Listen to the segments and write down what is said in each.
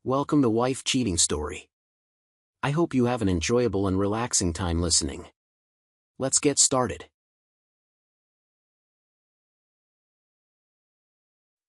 Welcome to Wife Cheating Story. I hope you have an enjoyable and relaxing time listening. Let's get started.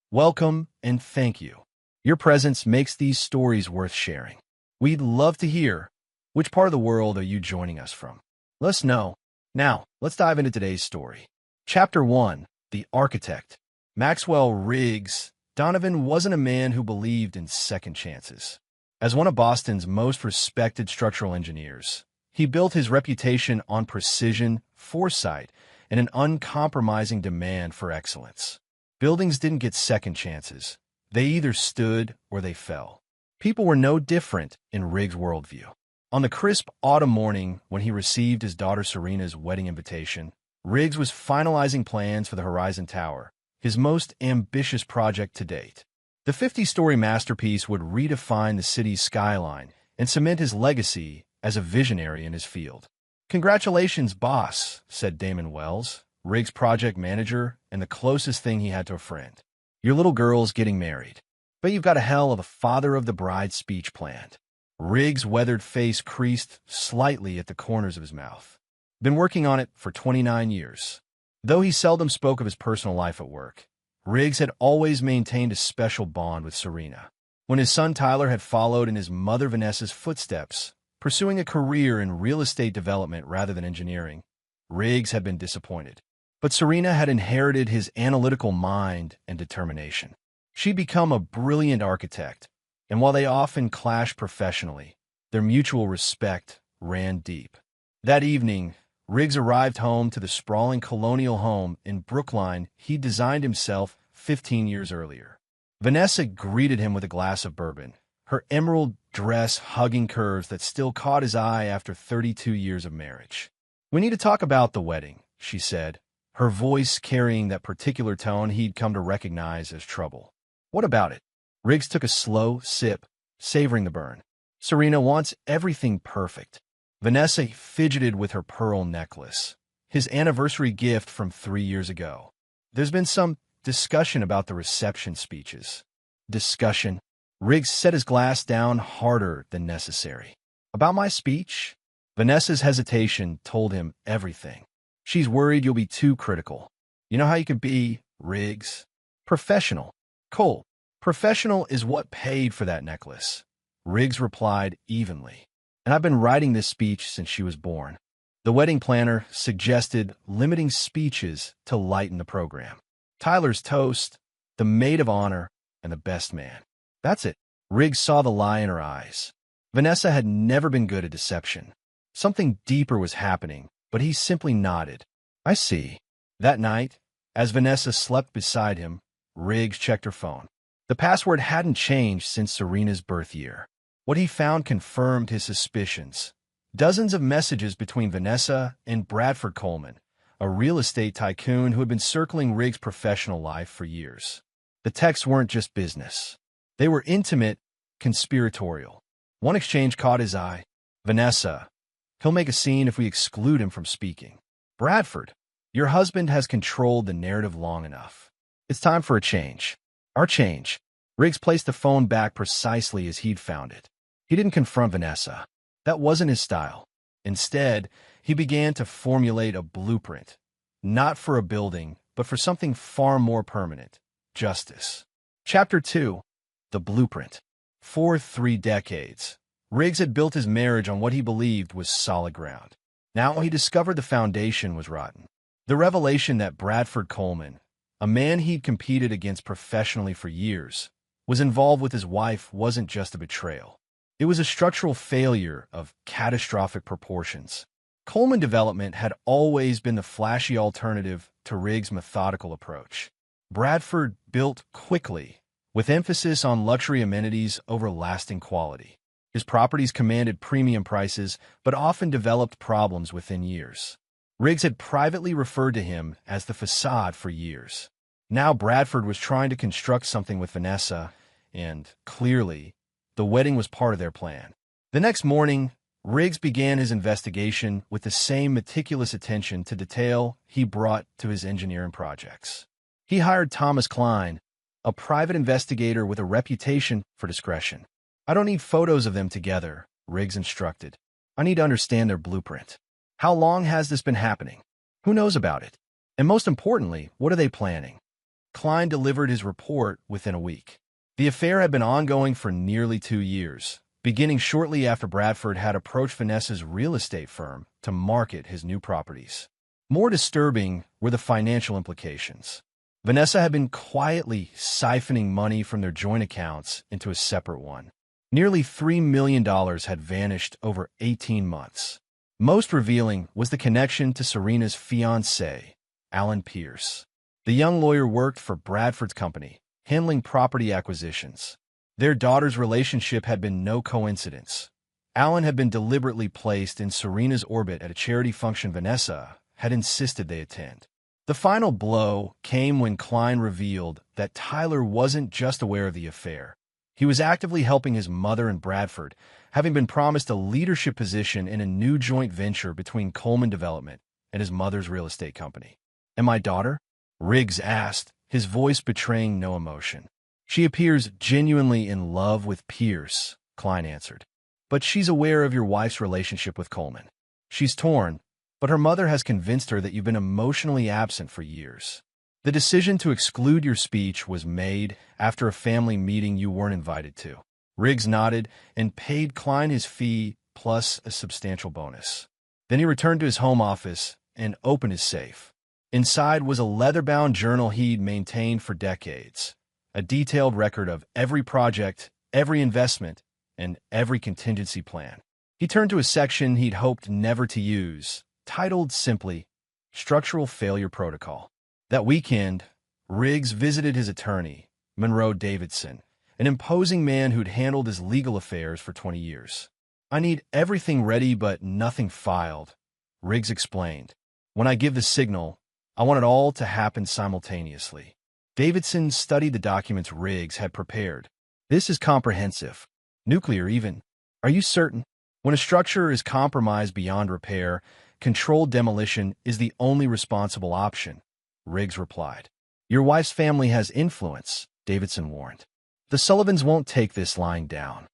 Welcome and thank you. Your presence makes these stories worth sharing. We'd love to hear which part of the world are you joining us from. Let us know. Now, let's dive into today's story. Chapter 1, The Architect. Maxwell Riggs Donovan wasn't a man who believed in second chances. As one of Boston's most respected structural engineers, he built his reputation on precision, foresight, and an uncompromising demand for excellence. Buildings didn't get second chances. They either stood or they fell. People were no different in Riggs' worldview. On the crisp autumn morning when he received his daughter Serena's wedding invitation, Riggs was finalizing plans for the Horizon Tower, his most ambitious project to date. The 50-story masterpiece would redefine the city's skyline and cement his legacy as a visionary in his field. "Congratulations, boss," said Damon Wells, Riggs' project manager and the closest thing he had to a friend. "Your little girl's getting married. But you've got a hell of a father of the bride speech planned." Riggs' weathered face creased slightly at the corners of his mouth. "Been working on it for 29 years. Though he seldom spoke of his personal life at work, Riggs had always maintained a special bond with Serena. When his son Tyler had followed in his mother Vanessa's footsteps, pursuing a career in real estate development rather than engineering, Riggs had been disappointed. But Serena had inherited his analytical mind and determination. She'd become a brilliant architect, and while they often clashed professionally, their mutual respect ran deep. That evening, Riggs arrived home to the sprawling colonial home in Brookline he'd designed himself 15 years earlier. Vanessa greeted him with a glass of bourbon, her emerald dress hugging curves that still caught his eye after 32 years of marriage. "We need to talk about the wedding," she said, her voice carrying that particular tone he'd come to recognize as trouble. "What about it?" Riggs took a slow sip, savoring the burn. "Serena wants everything perfect." Vanessa fidgeted with her pearl necklace, his anniversary gift from 3 years ago. "There's been some discussion about the reception speeches." "Discussion?" Riggs set his glass down harder than necessary. "About my speech?" Vanessa's hesitation told him everything. "She's worried you'll be too critical. You know how you can be, Riggs. Professional. Cole, professional is what paid for that necklace," Riggs replied evenly. "And I've been writing this speech since she was born." The wedding planner suggested limiting speeches to lighten the program. Tyler's toast, the maid of honor, and the best man. That's it. Riggs saw the lie in her eyes. Vanessa had never been good at deception. Something deeper was happening, but he simply nodded. "I see." That night, as Vanessa slept beside him, Riggs checked her phone. The password hadn't changed since Serena's birth year. What he found confirmed his suspicions. Dozens of messages between Vanessa and Bradford Coleman, a real estate tycoon who had been circling Riggs' professional life for years. The texts weren't just business. They were intimate, conspiratorial. One exchange caught his eye. "Vanessa, he'll make a scene if we exclude him from speaking." "Bradford, your husband has controlled the narrative long enough. It's time for a change." "Our change." Riggs placed the phone back precisely as he'd found it. He didn't confront Vanessa. That wasn't his style. Instead, he began to formulate a blueprint, not for a building, but for something far more permanent: justice. Chapter 2, The Blueprint. For 3 decades, Riggs had built his marriage on what he believed was solid ground. Now he discovered the foundation was rotten. The revelation that Bradford Coleman, a man he'd competed against professionally for years, was involved with his wife wasn't just a betrayal. It was a structural failure of catastrophic proportions. Coleman Development had always been the flashy alternative to Riggs' methodical approach. Bradford built quickly, with emphasis on luxury amenities over lasting quality. His properties commanded premium prices, but often developed problems within years. Riggs had privately referred to him as the facade for years. Now Bradford was trying to construct something with Vanessa, and, clearly, the wedding was part of their plan. The next morning, Riggs began his investigation with the same meticulous attention to detail he brought to his engineering projects. He hired Thomas Klein, a private investigator with a reputation for discretion. I don't need photos of them together, Riggs instructed. I need to understand their blueprint. How long has this been happening? Who knows about it? And most importantly, what are they planning? Klein delivered his report within a week. The affair had been ongoing for nearly 2 years, beginning shortly after Bradford had approached Vanessa's real estate firm to market his new properties. More disturbing were the financial implications. Vanessa had been quietly siphoning money from their joint accounts into a separate one. Nearly $3 million had vanished over 18 months. Most revealing was the connection to Serena's fiancé, Alan Pierce. The young lawyer worked for Bradford's company, handling property acquisitions. Their daughter's relationship had been no coincidence. Alan had been deliberately placed in Serena's orbit at a charity function Vanessa had insisted they attend. The final blow came when Klein revealed that Tyler wasn't just aware of the affair. He was actively helping his mother and Bradford, having been promised a leadership position in a new joint venture between Coleman Development and his mother's real estate company. "And my daughter?" Riggs asked, his voice betraying no emotion. "She appears genuinely in love with Pierce," Klein answered. "But she's aware of your wife's relationship with Coleman. She's torn, but her mother has convinced her that you've been emotionally absent for years. The decision to exclude your speech was made after a family meeting you weren't invited to." Riggs nodded and paid Klein his fee plus a substantial bonus. Then he returned to his home office and opened his safe. Inside was a leather-bound journal he'd maintained for decades, a detailed record of every project, every investment, and every contingency plan. He turned to a section he'd hoped never to use, titled simply, Structural Failure Protocol. That weekend, Riggs visited his attorney, Monroe Davidson, an imposing man who'd handled his legal affairs for 20 years. "I need everything ready but nothing filed," Riggs explained. "When I give the signal, I want it all to happen simultaneously." Davidson studied the documents Riggs had prepared. "This is comprehensive. Nuclear even. Are you certain? When a structure is compromised beyond repair, controlled demolition is the only responsible option," Riggs replied. "Your wife's family has influence," Davidson warned. "The Sullivans won't take this lying down.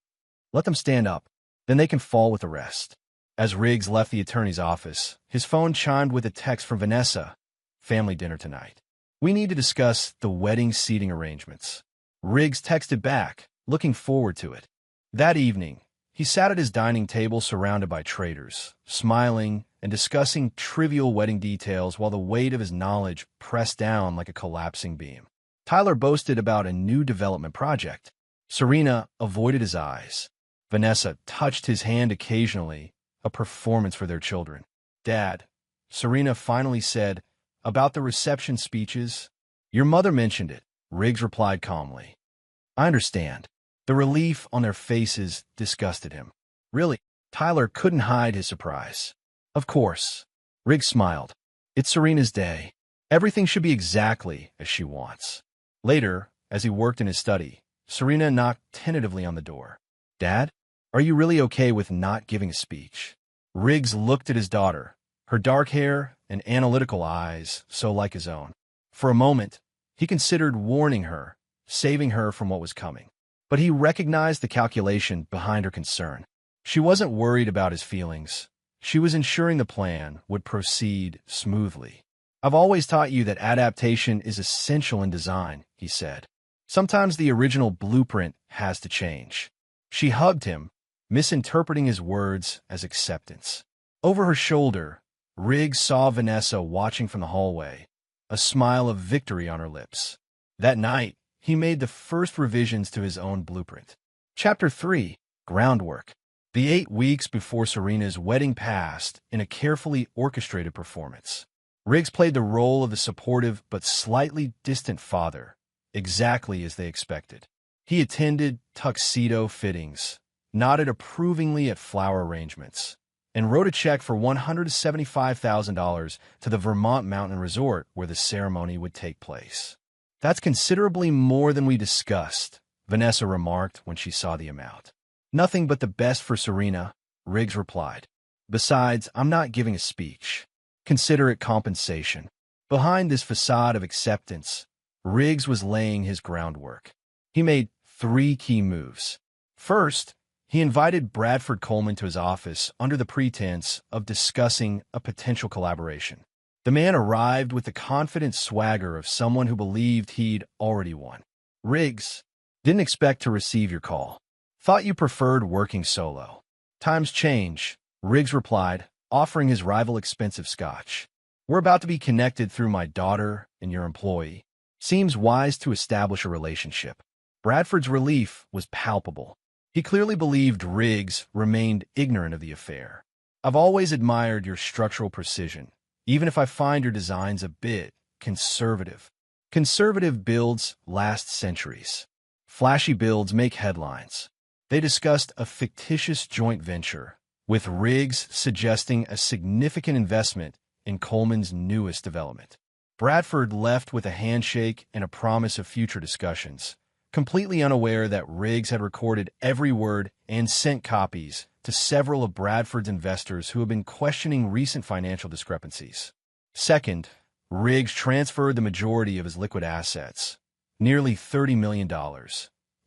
Let them stand up, then they can fall with the rest." As Riggs left the attorney's office, his phone chimed with a text from Vanessa. "Family dinner tonight. We need to discuss the wedding seating arrangements." Riggs texted back, looking forward to it. That evening, he sat at his dining table surrounded by traders, smiling and discussing trivial wedding details while the weight of his knowledge pressed down like a collapsing beam. Tyler boasted about a new development project. Serena avoided his eyes. Vanessa touched his hand occasionally, a performance for their children. "Dad," Serena finally said, "about the reception speeches." "Your mother mentioned it," Riggs replied calmly. "I understand." The relief on their faces disgusted him. "Really?" Tyler couldn't hide his surprise. "Of course." Riggs smiled. "It's Serena's day. Everything should be exactly as she wants." Later, as he worked in his study, Serena knocked tentatively on the door. "Dad, are you really okay with not giving a speech?" Riggs looked at his daughter, her dark hair and analytical eyes so like his own. For a moment, he considered warning her, saving her from what was coming. But he recognized the calculation behind her concern. She wasn't worried about his feelings. She was ensuring the plan would proceed smoothly. "I've always taught you that adaptation is essential in design," he said. "Sometimes the original blueprint has to change." She hugged him, misinterpreting his words as acceptance. Over her shoulder, Riggs saw Vanessa watching from the hallway, a smile of victory on her lips. That night, he made the first revisions to his own blueprint. Chapter 3. Groundwork. The 8 weeks before Serena's wedding passed in a carefully orchestrated performance. Riggs played the role of the supportive but slightly distant father, exactly as they expected. He attended tuxedo fittings, nodded approvingly at flower arrangements, and wrote a check for $175,000 to the Vermont Mountain Resort where the ceremony would take place. "That's considerably more than we discussed," Vanessa remarked when she saw the amount. "Nothing but the best for Serena," Riggs replied. "Besides, I'm not giving a speech. Consider it compensation." Behind this facade of acceptance, Riggs was laying his groundwork. He made 3 key moves. First, he invited Bradford Coleman to his office under the pretense of discussing a potential collaboration. The man arrived with the confident swagger of someone who believed he'd already won. "Riggs, didn't expect to receive your call. Thought you preferred working solo." "Times change," Riggs replied, offering his rival expensive scotch. "We're about to be connected through my daughter and your employee. Seems wise to establish a relationship." Bradford's relief was palpable. He clearly believed Riggs remained ignorant of the affair. "I've always admired your structural precision, even if I find your designs a bit conservative." Conservative builds last centuries. Flashy builds make headlines. They discussed a fictitious joint venture, with Riggs suggesting a significant investment in Coleman's newest development. Bradford left with a handshake and a promise of future discussions, completely unaware that Riggs had recorded every word and sent copies to several of Bradford's investors who had been questioning recent financial discrepancies. Second, Riggs transferred the majority of his liquid assets, nearly $30 million,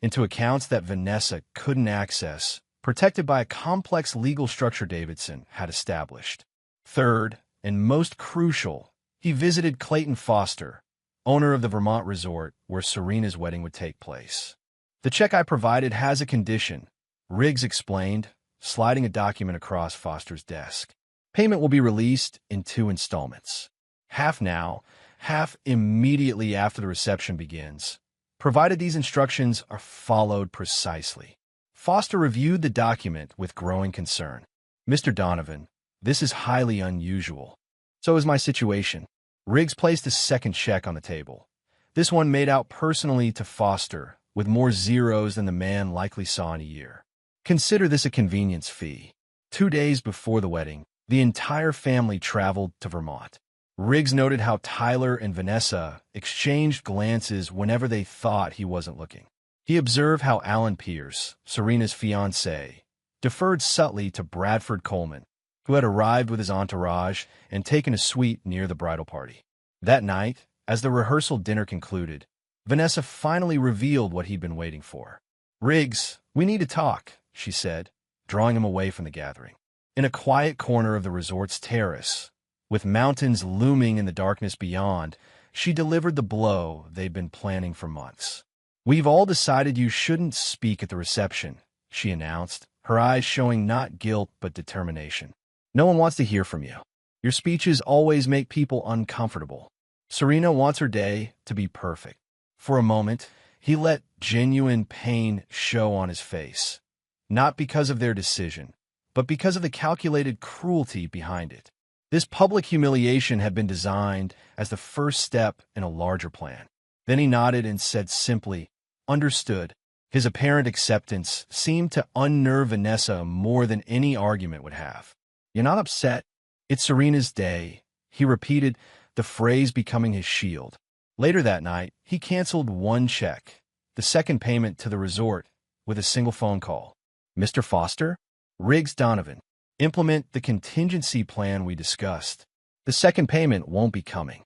into accounts that Vanessa couldn't access, protected by a complex legal structure Davidson had established. Third, and most crucial, he visited Clayton Foster, owner of the Vermont resort where Serena's wedding would take place. "The check I provided has a condition," Riggs explained, sliding a document across Foster's desk. "Payment will be released in 2 installments. Half now, half immediately after the reception begins, provided these instructions are followed precisely." Foster reviewed the document with growing concern. "Mr. Donovan, this is highly unusual." "So is my situation." Riggs placed a second check on the table. This one made out personally to Foster, with more zeros than the man likely saw in a year. "Consider this a convenience fee." 2 days before the wedding, the entire family traveled to Vermont. Riggs noted how Tyler and Vanessa exchanged glances whenever they thought he wasn't looking. He observed how Alan Pierce, Serena's fiancé, deferred subtly to Bradford Coleman, who had arrived with his entourage and taken a suite near the bridal party. That night, as the rehearsal dinner concluded, Vanessa finally revealed what he'd been waiting for. "Riggs, we need to talk," she said, drawing him away from the gathering. In a quiet corner of the resort's terrace, with mountains looming in the darkness beyond, she delivered the blow they'd been planning for months. "We've all decided you shouldn't speak at the reception," she announced, her eyes showing not guilt but determination. "No one wants to hear from you. Your speeches always make people uncomfortable. Serena wants her day to be perfect." For a moment, he let genuine pain show on his face, not because of their decision, but because of the calculated cruelty behind it. This public humiliation had been designed as the first step in a larger plan. Then he nodded and said simply, "Understood." His apparent acceptance seemed to unnerve Vanessa more than any argument would have. "You're not upset? It's Serena's day," he repeated, the phrase becoming his shield. Later that night, he canceled one check, the second payment to the resort, with a single phone call. "Mr. Foster? Riggs Donovan. Implement the contingency plan we discussed. The second payment won't be coming."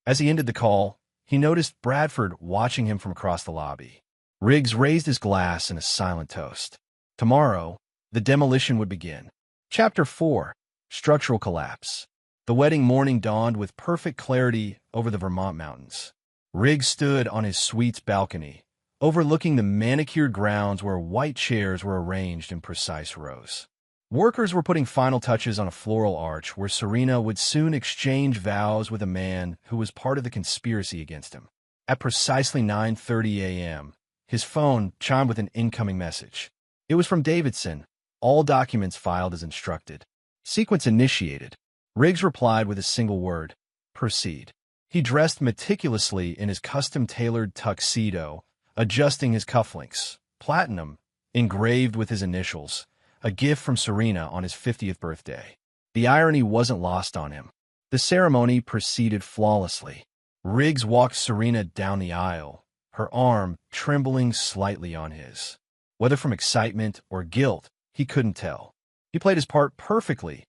As he ended the call, he noticed Bradford watching him from across the lobby. Riggs raised his glass in a silent toast. Tomorrow, the demolition would begin. Chapter 4. Structural Collapse. The wedding morning dawned with perfect clarity over the Vermont mountains. Riggs stood on his suite's balcony, overlooking the manicured grounds where white chairs were arranged in precise rows. Workers were putting final touches on a floral arch where Serena would soon exchange vows with a man who was part of the conspiracy against him. At precisely 9:30 a.m., his phone chimed with an incoming message. It was from Davidson, all documents filed as instructed. Sequence initiated. Riggs replied with a single word, "Proceed." He dressed meticulously in his custom-tailored tuxedo, adjusting his cufflinks, platinum, engraved with his initials, a gift from Serena on his 50th birthday. The irony wasn't lost on him. The ceremony proceeded flawlessly. Riggs walked Serena down the aisle, her arm trembling slightly on his. Whether from excitement or guilt, he couldn't tell. He played his part perfectly,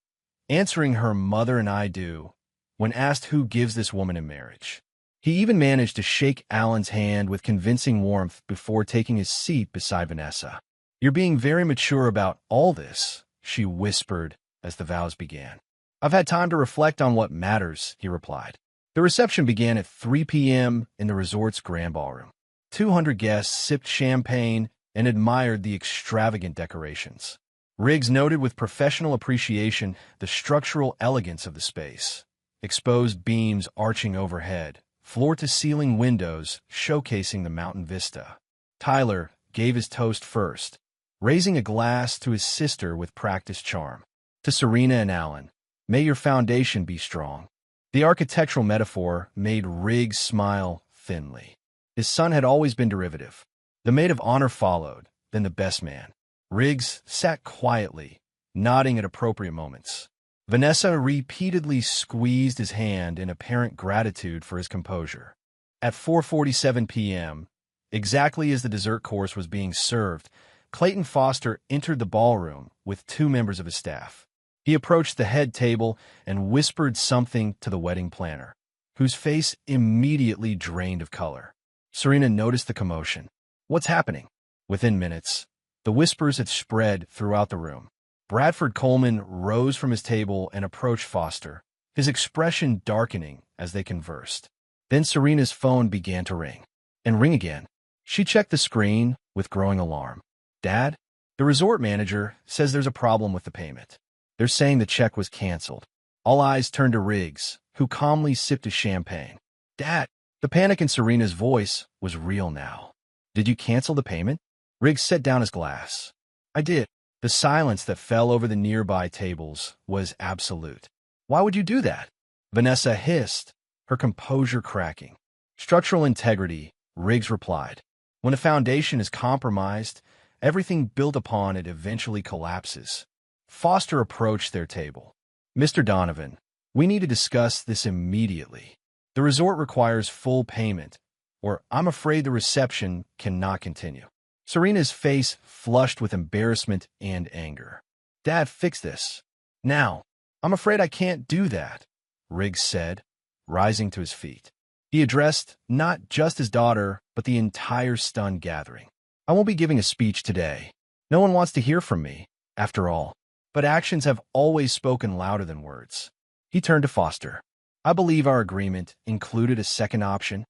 answering her "mother and I do" when asked who gives this woman in marriage. He even managed to shake Alan's hand with convincing warmth before taking his seat beside Vanessa. You're being very mature about all this, she whispered as the vows began. I've had time to reflect on what matters, he replied. The reception began at 3 p.m. in the resort's grand ballroom. 200 guests sipped champagne and admired the extravagant decorations. Riggs noted with professional appreciation the structural elegance of the space. Exposed beams arching overhead, floor-to-ceiling windows showcasing the mountain vista. Tyler gave his toast first, raising a glass to his sister with practiced charm. To Serena and Alan, may your foundation be strong. The architectural metaphor made Riggs smile thinly. His son had always been derivative. The maid of honor followed, then the best man. Riggs sat quietly, nodding at appropriate moments. Vanessa repeatedly squeezed his hand in apparent gratitude for his composure. At 4:47 p.m., exactly as the dessert course was being served, Clayton Foster entered the ballroom with 2 members of his staff. He approached the head table and whispered something to the wedding planner, whose face immediately drained of color. Serena noticed the commotion. What's happening? Within minutes, the whispers had spread throughout the room. Bradford Coleman rose from his table and approached Foster, his expression darkening as they conversed. Then Serena's phone began to ring. And ring again. She checked the screen with growing alarm. Dad, the resort manager says there's a problem with the payment. They're saying the check was canceled. All eyes turned to Riggs, who calmly sipped his champagne. Dad, the panic in Serena's voice was real now. Did you cancel the payment? Riggs set down his glass. I did. The silence that fell over the nearby tables was absolute. Why would you do that? Vanessa hissed, her composure cracking. Structural integrity, Riggs replied. When a foundation is compromised, everything built upon it eventually collapses. Foster approached their table. Mr. Donovan, we need to discuss this immediately. The resort requires full payment, or I'm afraid the reception cannot continue. Serena's face flushed with embarrassment and anger. Dad, fix this. Now. I'm afraid I can't do that, Riggs said, rising to his feet. He addressed not just his daughter, but the entire stunned gathering. I won't be giving a speech today. No one wants to hear from me, after all. But actions have always spoken louder than words. He turned to Foster. I believe our agreement included a second option.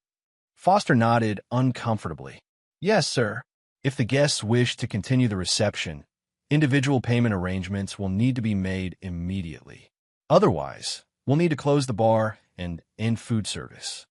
Foster nodded uncomfortably. Yes, sir. If the guests wish to continue the reception, individual payment arrangements will need to be made immediately. Otherwise, we'll need to close the bar and end food service.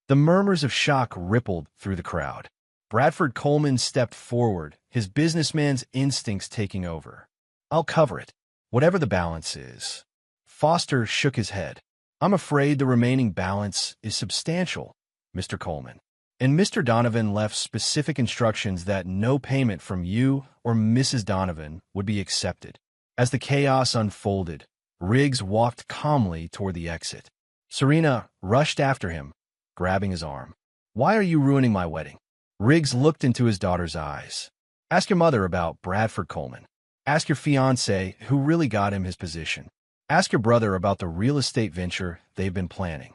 The murmurs of shock rippled through the crowd. Bradford Coleman stepped forward, his businessman's instincts taking over. I'll cover it, whatever the balance is. Foster shook his head. I'm afraid the remaining balance is substantial, Mr. Coleman. And Mr. Donovan left specific instructions that no payment from you or Mrs. Donovan would be accepted. As the chaos unfolded, Riggs walked calmly toward the exit. Serena rushed after him, grabbing his arm. Why are you ruining my wedding? Riggs looked into his daughter's eyes. Ask your mother about Bradford Coleman. Ask your fiancé who really got him his position. Ask your brother about the real estate venture they've been planning.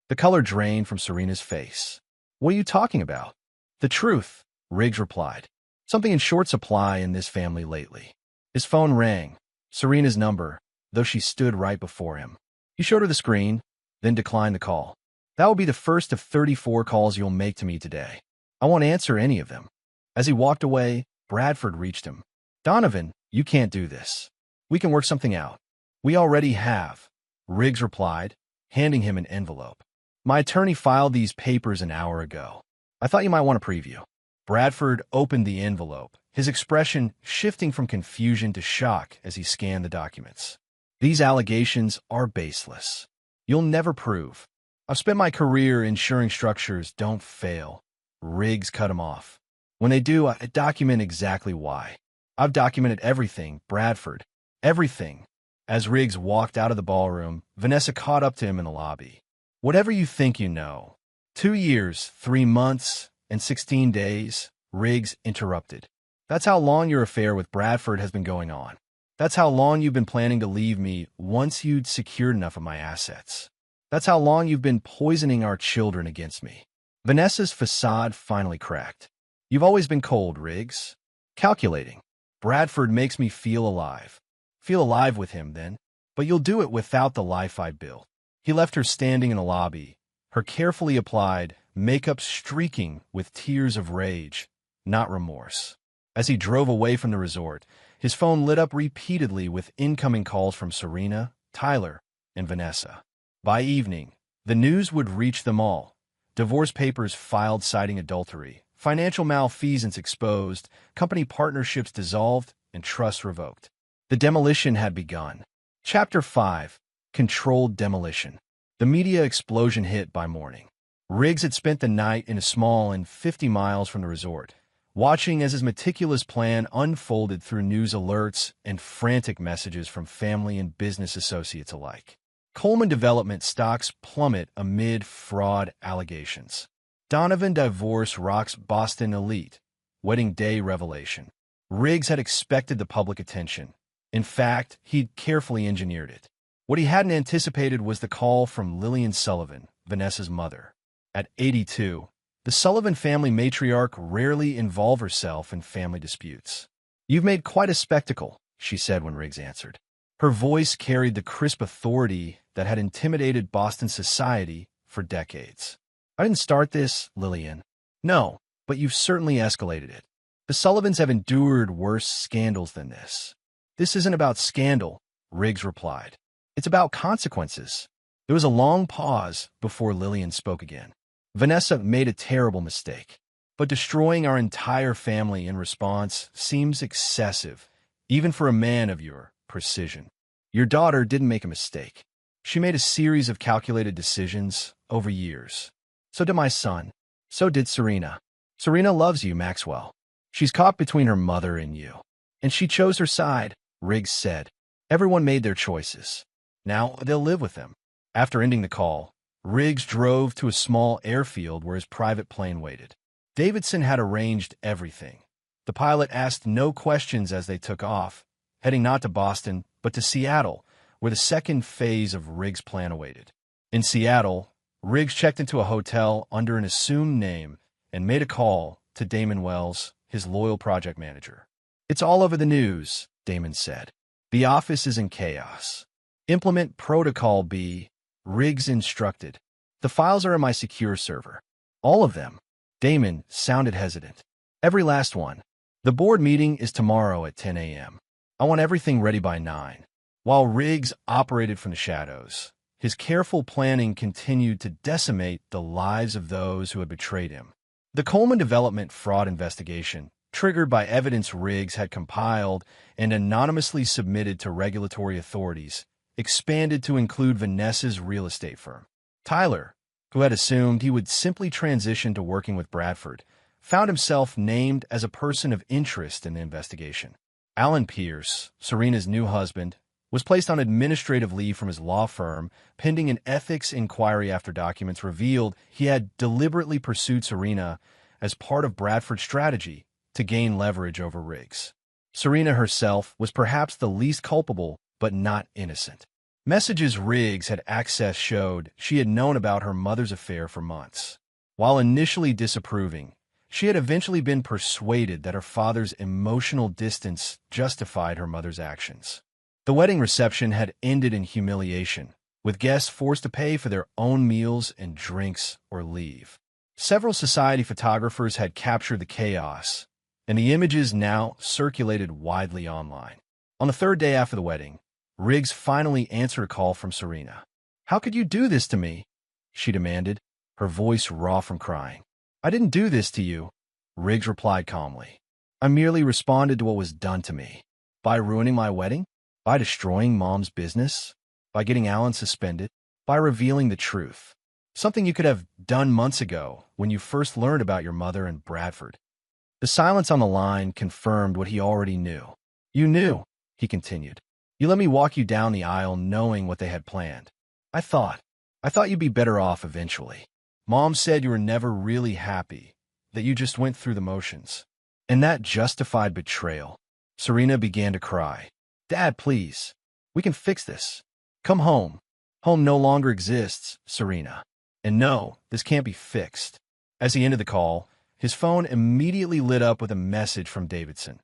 The color drained from Serena's face. What are you talking about? The truth, Riggs replied. Something in short supply in this family lately. His phone rang. Serena's number, though she stood right before him. He showed her the screen, then declined the call. That will be the first of 34 calls you'll make to me today. I won't answer any of them. As he walked away, Bradford reached him. Donovan, you can't do this. We can work something out. We already have, Riggs replied, handing him an envelope. My attorney filed these papers an hour ago. I thought you might want a preview. Bradford opened the envelope, his expression shifting from confusion to shock as he scanned the documents. These allegations are baseless. You'll never prove. I've spent my career ensuring structures don't fail. Riggs cut him off. When they do, I document exactly why. I've documented everything, Bradford. Everything. As Riggs walked out of the ballroom, Vanessa caught up to him in the lobby. Whatever you think you know. 2 years, 3 months, and 16 days, Riggs interrupted. That's how long your affair with Bradford has been going on. That's how long you've been planning to leave me once you'd secured enough of my assets. That's how long you've been poisoning our children against me. Vanessa's facade finally cracked. You've always been cold, Riggs. Calculating. Bradford makes me feel alive. Feel alive with him, then. But you'll do it without the life I built. He left her standing in the lobby, her carefully applied makeup streaking with tears of rage, not remorse. As he drove away from the resort, his phone lit up repeatedly with incoming calls from Serena, Tyler, and Vanessa. By evening, the news would reach them all. Divorce papers filed citing adultery, financial malfeasance exposed, company partnerships dissolved, and trusts revoked. The demolition had begun. Chapter 5. Controlled Demolition. The media explosion hit by morning. Riggs had spent the night in a small inn 50 miles from the resort, watching as his meticulous plan unfolded through news alerts and frantic messages from family and business associates alike. Coleman Development stocks plummet amid fraud allegations. Donovan divorce rocks Boston elite. Wedding day revelation. Riggs had expected the public attention. In fact, he'd carefully engineered it. What he hadn't anticipated was the call from Lillian Sullivan, Vanessa's mother. At 82, the Sullivan family matriarch rarely involved herself in family disputes. "You've made quite a spectacle," she said when Riggs answered. Her voice carried the crisp authority that had intimidated Boston society for decades. "I didn't start this, Lillian." "No, but you've certainly escalated it. The Sullivans have endured worse scandals than this." "This isn't about scandal," Riggs replied. "It's about consequences." There was a long pause before Lillian spoke again. "Vanessa made a terrible mistake, but destroying our entire family in response seems excessive, even for a man of your precision. Your daughter didn't make a mistake. She made a series of calculated decisions over years. So did my son. So did Serena. Serena loves you, Maxwell. She's caught between her mother and you. And she chose her side," Riggs said. "Everyone made their choices. Now they'll live with them." After ending the call, Riggs drove to a small airfield where his private plane waited. Davidson had arranged everything. The pilot asked no questions as they took off, heading not to Boston, but to Seattle, where the second phase of Riggs' plan awaited. In Seattle, Riggs checked into a hotel under an assumed name and made a call to Damon Wells, his loyal project manager. "It's all over the news," Damon said. "The office is in chaos. Implement Protocol B," Riggs instructed. "The files are in my secure server." "All of them?" Damon sounded hesitant. "Every last one. The board meeting is tomorrow at 10 a.m. I want everything ready by 9. While Riggs operated from the shadows, his careful planning continued to decimate the lives of those who had betrayed him. The Coleman Development fraud investigation, triggered by evidence Riggs had compiled and anonymously submitted to regulatory authorities, expanded to include Vanessa's real estate firm. Tyler, who had assumed he would simply transition to working with Bradford, found himself named as a person of interest in the investigation. Alan Pierce, Serena's new husband, was placed on administrative leave from his law firm pending an ethics inquiry after documents revealed he had deliberately pursued Serena as part of Bradford's strategy to gain leverage over Riggs. Serena herself was perhaps the least culpable, but not innocent. Messages Riggs had accessed showed she had known about her mother's affair for months. While initially disapproving, she had eventually been persuaded that her father's emotional distance justified her mother's actions. The wedding reception had ended in humiliation, with guests forced to pay for their own meals and drinks or leave. Several society photographers had captured the chaos, and the images now circulated widely online. On the third day after the wedding, Riggs finally answered a call from Serena. "How could you do this to me?" she demanded, her voice raw from crying. "I didn't do this to you," Riggs replied calmly. "I merely responded to what was done to me. By ruining my wedding? By destroying Mom's business? By getting Alan suspended? By revealing the truth. Something you could have done months ago when you first learned about your mother and Bradford." The silence on the line confirmed what he already knew. "You knew," he continued. "You let me walk you down the aisle knowing what they had planned. I thought you'd be better off eventually. Mom said you were never really happy, that you just went through the motions. And that justified betrayal." Serena began to cry. "Dad, please. We can fix this. Come home. Home no longer exists, Serena. And no, this can't be fixed." As he ended the call, his phone immediately lit up with a message from Davidson.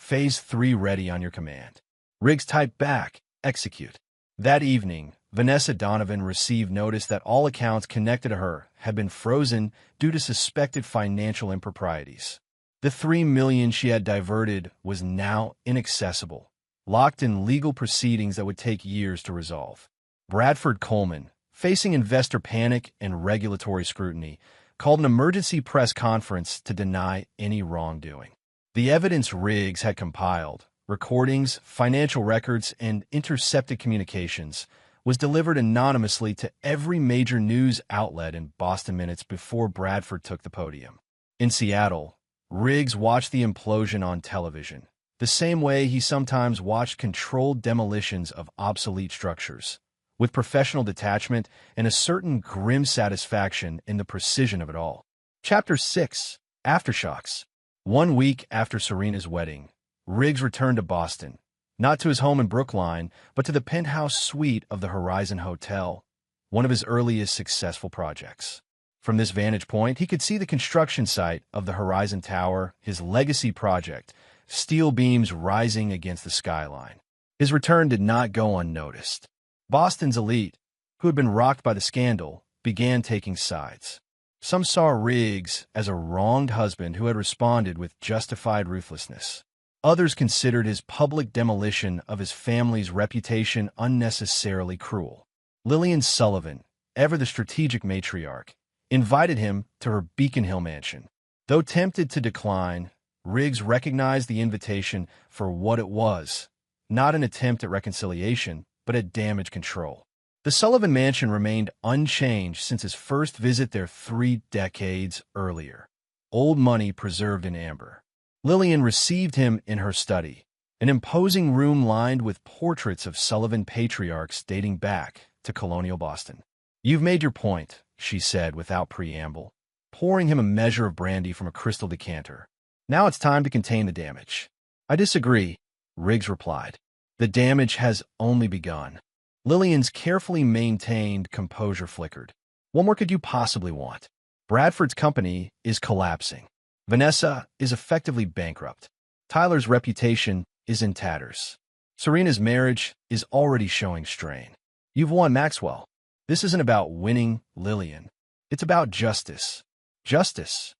Phase 3 ready on your command. Riggs typed back, execute. That evening, Vanessa Donovan received notice that all accounts connected to her had been frozen due to suspected financial improprieties. The $3 million she had diverted was now inaccessible, locked in legal proceedings that would take years to resolve. Bradford Coleman, facing investor panic and regulatory scrutiny, called an emergency press conference to deny any wrongdoing. The evidence Riggs had compiled, recordings, financial records, and intercepted communications, was delivered anonymously to every major news outlet in Boston minutes before Bradford took the podium. In Seattle, Riggs watched the implosion on television, the same way he sometimes watched controlled demolitions of obsolete structures, with professional detachment and a certain grim satisfaction in the precision of it all. Chapter 6: Aftershocks. 1 week after Serena's wedding, Riggs returned to Boston, not to his home in Brookline, but to the penthouse suite of the Horizon Hotel, one of his earliest successful projects. From this vantage point, he could see the construction site of the Horizon Tower, his legacy project, steel beams rising against the skyline. His return did not go unnoticed. Boston's elite, who had been rocked by the scandal, began taking sides. Some saw Riggs as a wronged husband who had responded with justified ruthlessness. Others considered his public demolition of his family's reputation unnecessarily cruel. Lillian Sullivan, ever the strategic matriarch, invited him to her Beacon Hill mansion. Though tempted to decline, Riggs recognized the invitation for what it was, not an attempt at reconciliation, but at damage control. The Sullivan mansion remained unchanged since his first visit there 3 decades earlier. Old money preserved in amber. Lillian received him in her study, an imposing room lined with portraits of Sullivan patriarchs dating back to colonial Boston. "You've made your point," she said without preamble, pouring him a measure of brandy from a crystal decanter. "Now it's time to contain the damage." "I disagree," Riggs replied. "The damage has only begun." Lillian's carefully maintained composure flickered. "What more could you possibly want? Bradford's company is collapsing. Vanessa is effectively bankrupt. Tyler's reputation is in tatters. Serena's marriage is already showing strain. You've won Maxwell. This isn't about winning, Lillian. It's about justice." "Justice?"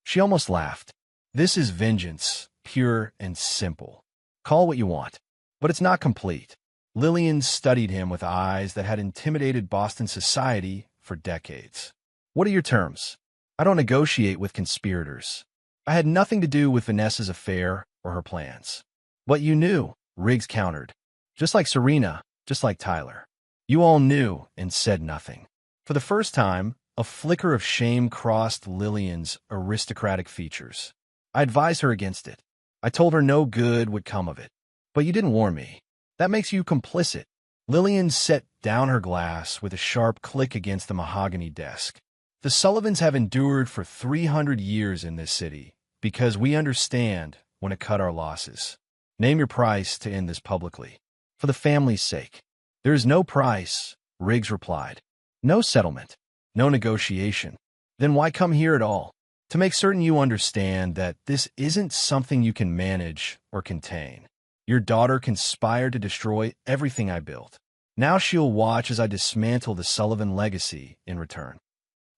She almost laughed. "This is vengeance, pure and simple. Call what you want. But it's not complete." Lillian studied him with eyes that had intimidated Boston society for decades. "What are your terms? I don't negotiate with conspirators. I had nothing to do with Vanessa's affair or her plans." "But you knew," Riggs countered. "Just like Serena, just like Tyler. You all knew and said nothing." For the first time, a flicker of shame crossed Lillian's aristocratic features. "I advised her against it. I told her no good would come of it. But you didn't warn me. That makes you complicit." Lillian set down her glass with a sharp click against the mahogany desk. "The Sullivans have endured for 300 years in this city because we understand when to cut our losses. Name your price to end this publicly. For the family's sake." "There is no price," Riggs replied. "No settlement. No negotiation. Then why come here at all? To make certain you understand that this isn't something you can manage or contain. Your daughter conspired to destroy everything I built. Now she'll watch as I dismantle the Sullivan legacy in return."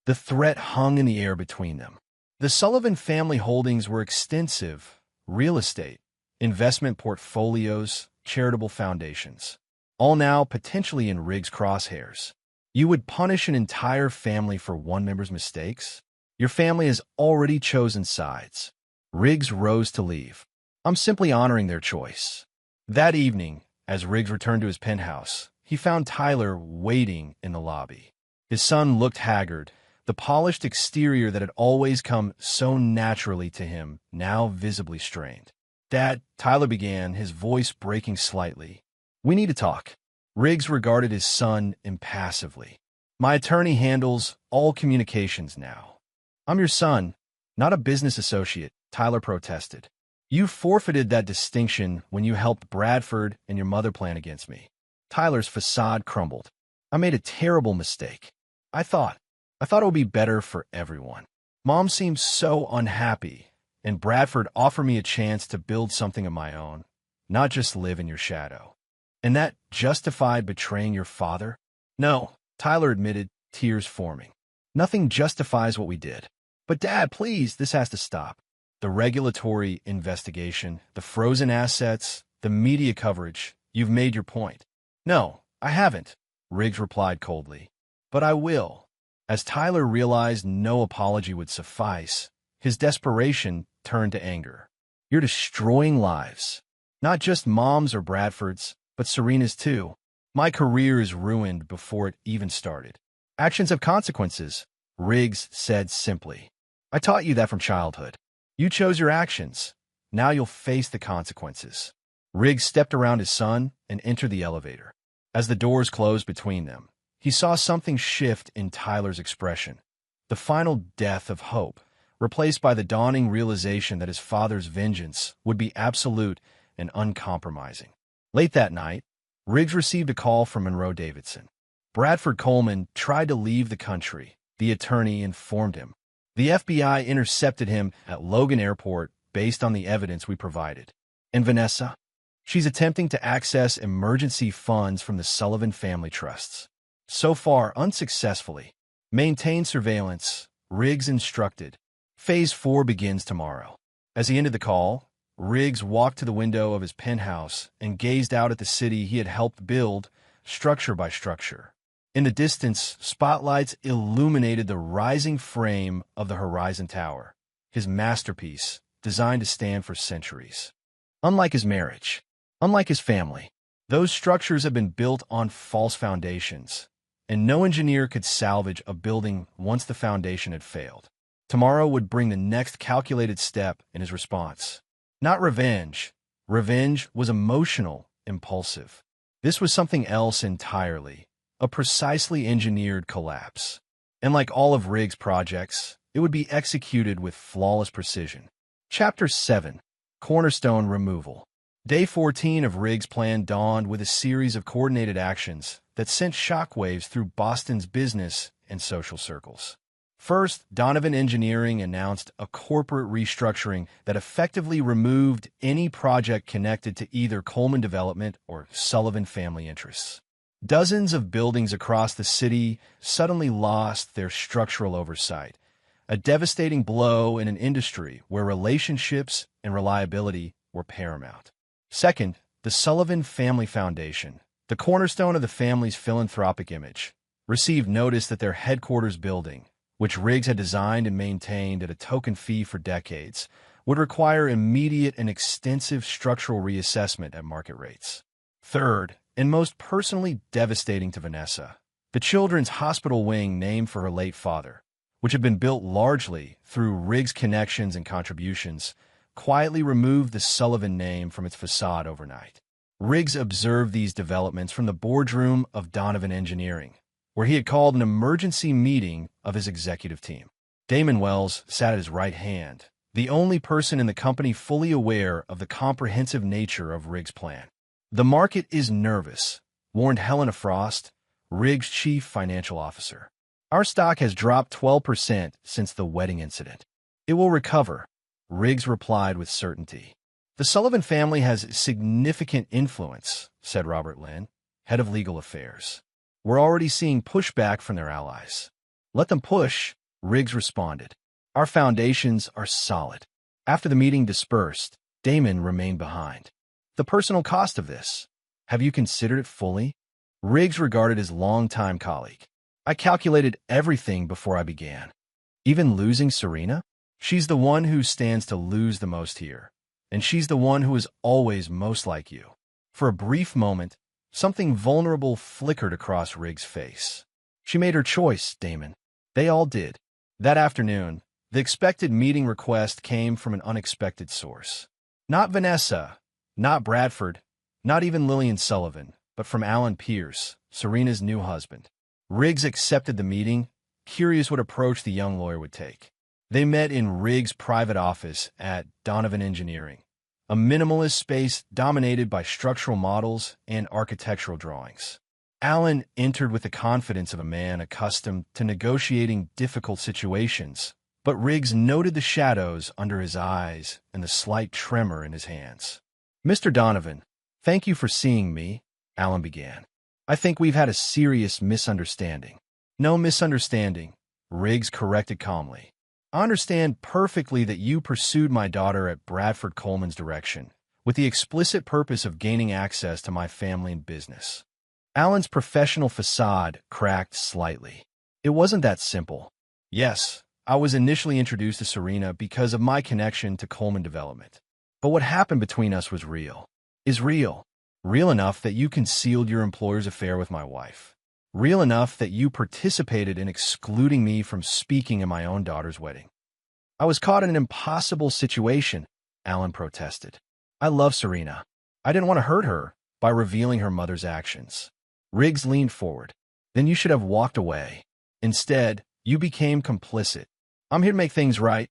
The threat hung in the air between them. The Sullivan family holdings were extensive: real estate, investment portfolios, charitable foundations, all now potentially in Riggs' crosshairs. You would punish an entire family for one member's mistakes? Your family has already chosen sides. Riggs rose to leave. "I'm simply honoring their choice." That evening, as Riggs returned to his penthouse, he found Tyler waiting in the lobby. His son looked haggard, the polished exterior that had always come so naturally to him now visibly strained. "Dad," Tyler began, his voice breaking slightly. "We need to talk." Riggs regarded his son impassively. "My attorney handles all communications now." "I'm your son, not a business associate," Tyler protested. "You forfeited that distinction when you helped Bradford and your mother plan against me." Tyler's facade crumbled. "I made a terrible mistake. I thought it would be better for everyone. Mom seemed so unhappy, and Bradford offered me a chance to build something of my own, not just live in your shadow. And that justified betraying your father? No, Tyler admitted, tears forming. Nothing justifies what we did. But Dad, please, this has to stop. The regulatory investigation, the frozen assets, the media coverage, you've made your point. No, I haven't, Riggs replied coldly. But I will. As Tyler realized no apology would suffice, his desperation turned to anger. You're destroying lives. Not just Mom's or Bradford's, but Serena's too. My career is ruined before it even started. Actions have consequences, Riggs said simply. I taught you that from childhood. You chose your actions. Now you'll face the consequences. Riggs stepped around his son and entered the elevator. As the doors closed between them, he saw something shift in Tyler's expression. The final death of hope, replaced by the dawning realization that his father's vengeance would be absolute and uncompromising. Late that night, Riggs received a call from Monroe Davidson. Bradford Coleman tried to leave the country, the attorney informed him. The FBI intercepted him at Logan Airport based on the evidence we provided. And Vanessa? She's attempting to access emergency funds from the Sullivan family trusts. So far, unsuccessfully. Maintain surveillance, Riggs instructed. Phase 4 begins tomorrow. As he ended the call, Riggs walked to the window of his penthouse and gazed out at the city he had helped build, structure by structure. In the distance, spotlights illuminated the rising frame of the Horizon Tower, his masterpiece, designed to stand for centuries. Unlike his marriage, unlike his family, those structures had been built on false foundations, and no engineer could salvage a building once the foundation had failed. Tomorrow would bring the next calculated step in his response. Not revenge. Revenge was emotional, impulsive. This was something else entirely, a precisely engineered collapse. And like all of Riggs' projects, it would be executed with flawless precision. Chapter 7. Cornerstone Removal. Day 14 of Riggs' plan dawned with a series of coordinated actions that sent shockwaves through Boston's business and social circles. First, Donovan Engineering announced a corporate restructuring that effectively removed any project connected to either Coleman Development or Sullivan family interests. Dozens of buildings across the city suddenly lost their structural oversight, a devastating blow in an industry where relationships and reliability were paramount. Second, the Sullivan Family Foundation, the cornerstone of the family's philanthropic image, received notice that their headquarters building, which Riggs had designed and maintained at a token fee for decades, would require immediate and extensive structural reassessment at market rates. Third, and most personally devastating to Vanessa, the children's hospital wing named for her late father, which had been built largely through Riggs' connections and contributions, quietly removed the Sullivan name from its facade overnight. Riggs observed these developments from the boardroom of Donovan Engineering, where he had called an emergency meeting of his executive team. Damon Wells sat at his right hand, the only person in the company fully aware of the comprehensive nature of Riggs' plan. The market is nervous, warned Helena Frost, Riggs' chief financial officer. Our stock has dropped 12% since the wedding incident. It will recover, Riggs replied with certainty. The Sullivan family has significant influence, said Robert Lynn, head of legal affairs. We're already seeing pushback from their allies. Let them push, Riggs responded. Our foundations are solid. After the meeting dispersed, Damon remained behind. The personal cost of this. Have you considered it fully? Riggs regarded his longtime colleague. I calculated everything before I began. Even losing Serena? She's the one who stands to lose the most here. And she's the one who is always most like you. For a brief moment, something vulnerable flickered across Riggs' face. She made her choice, Damon. They all did. That afternoon, the expected meeting request came from an unexpected source. Not Vanessa, not Bradford, not even Lillian Sullivan, but from Alan Pierce, Serena's new husband. Riggs accepted the meeting, curious what approach the young lawyer would take. They met in Riggs' private office at Donovan Engineering, a minimalist space dominated by structural models and architectural drawings. Alan entered with the confidence of a man accustomed to negotiating difficult situations, but Riggs noted the shadows under his eyes and the slight tremor in his hands. "Mr. Donovan, thank you for seeing me," Alan began. "I think we've had a serious misunderstanding." "No misunderstanding," Riggs corrected calmly. "I understand perfectly that you pursued my daughter at Bradford Coleman's direction, with the explicit purpose of gaining access to my family and business." Alan's professional facade cracked slightly. "It wasn't that simple. Yes, I was initially introduced to Serena because of my connection to Coleman Development. But what happened between us was real. Is real. Real enough that you concealed your employer's affair with my wife. Real enough that you participated in excluding me from speaking at my own daughter's wedding." "I was caught in an impossible situation," Alan protested. "I love Serena. I didn't want to hurt her by revealing her mother's actions." Riggs leaned forward. "Then you should have walked away. Instead, you became complicit." "I'm here to make things right,"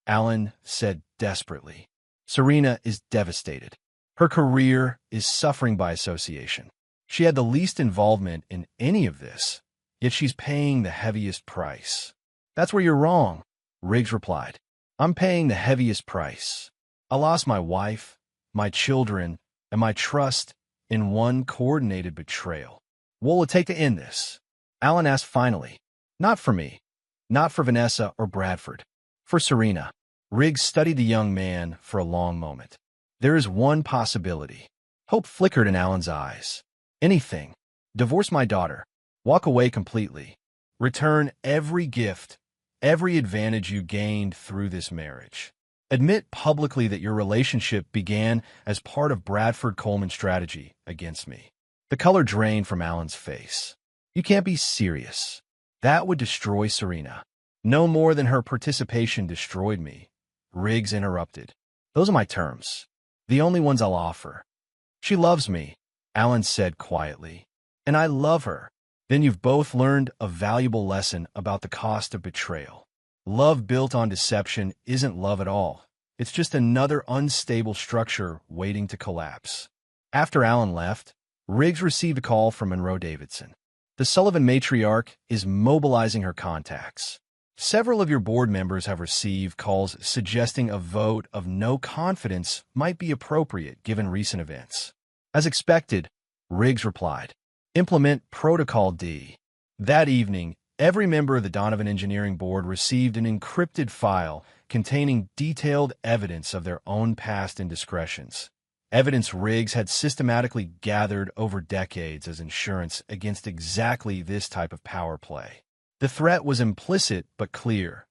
Alan said desperately. "Serena is devastated. Her career is suffering by association. She had the least involvement in any of this, yet she's paying the heaviest price." "That's where you're wrong," Riggs replied. "I'm paying the heaviest price. I lost my wife, my children, and my trust in one coordinated betrayal." "What will it take to end this?" Alan asked finally. "Not for me. Not for Vanessa or Bradford. For Serena." Riggs studied the young man for a long moment. "There is one possibility." Hope flickered in Alan's eyes. "Anything. Divorce my daughter. Walk away completely. Return every gift, every advantage you gained through this marriage. Admit publicly that your relationship began as part of Bradford Coleman's strategy against me." The color drained from Alan's face. "You can't be serious. That would destroy Serena. No more than her participation destroyed me," Riggs interrupted. "Those are my terms. The only ones I'll offer." "She loves me," Alan said quietly. "And I love her." "Then you've both learned a valuable lesson about the cost of betrayal. Love built on deception isn't love at all. It's just another unstable structure waiting to collapse." After Alan left, Riggs received a call from Monroe Davidson. "The Sullivan matriarch is mobilizing her contacts. Several of your board members have received calls suggesting a vote of no confidence might be appropriate given recent events." "As expected," Riggs replied. "Implement Protocol D." That evening, every member of the Donovan Engineering Board received an encrypted file containing detailed evidence of their own past indiscretions. Evidence Riggs had systematically gathered over decades as insurance against exactly this type of power play. The threat was implicit but clear.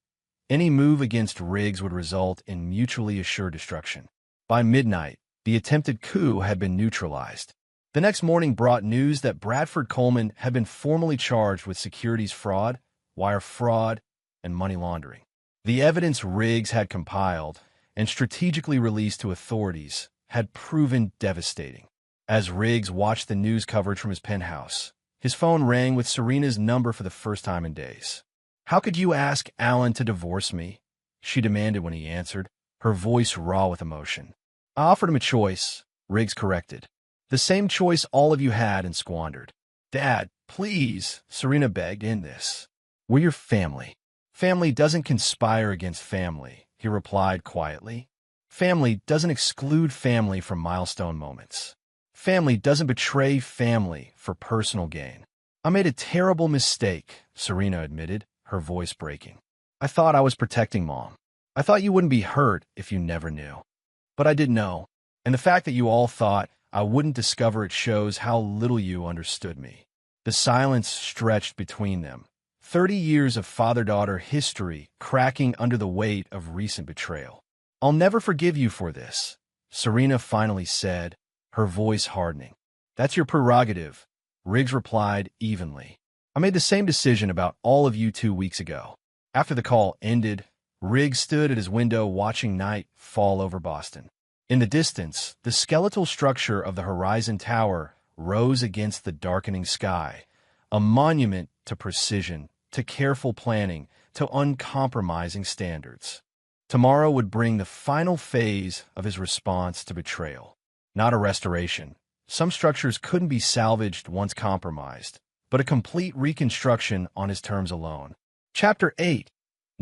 Any move against Riggs would result in mutually assured destruction. By midnight, the attempted coup had been neutralized. The next morning brought news that Bradford Coleman had been formally charged with securities fraud, wire fraud, and money laundering. The evidence Riggs had compiled and strategically released to authorities had proven devastating. As Riggs watched the news coverage from his penthouse, his phone rang with Serena's number for the first time in days. "How could you ask Alan to divorce me?" she demanded when he answered, her voice raw with emotion. "I offered him a choice," Riggs corrected. "The same choice all of you had and squandered." "Dad, please," Serena begged, "end this. We're your family." "Family doesn't conspire against family," he replied quietly. "Family doesn't exclude family from milestone moments. Family doesn't betray family for personal gain." "I made a terrible mistake," Serena admitted, her voice breaking. "I thought I was protecting Mom. I thought you wouldn't be hurt if you never knew. But I didn't know, and the fact that you all thought I wouldn't discover it shows how little you understood me." The silence stretched between them. 30 years of father-daughter history cracking under the weight of recent betrayal. "I'll never forgive you for this," Serena finally said, her voice hardening. "That's your prerogative," Riggs replied evenly. "I made the same decision about all of you 2 weeks ago." After the call ended, Riggs stood at his window watching night fall over Boston. In the distance, the skeletal structure of the Horizon Tower rose against the darkening sky, a monument to precision, to careful planning, to uncompromising standards. Tomorrow would bring the final phase of his response to betrayal. Not a restoration. Some structures couldn't be salvaged once compromised, but a complete reconstruction on his terms alone. Chapter 8.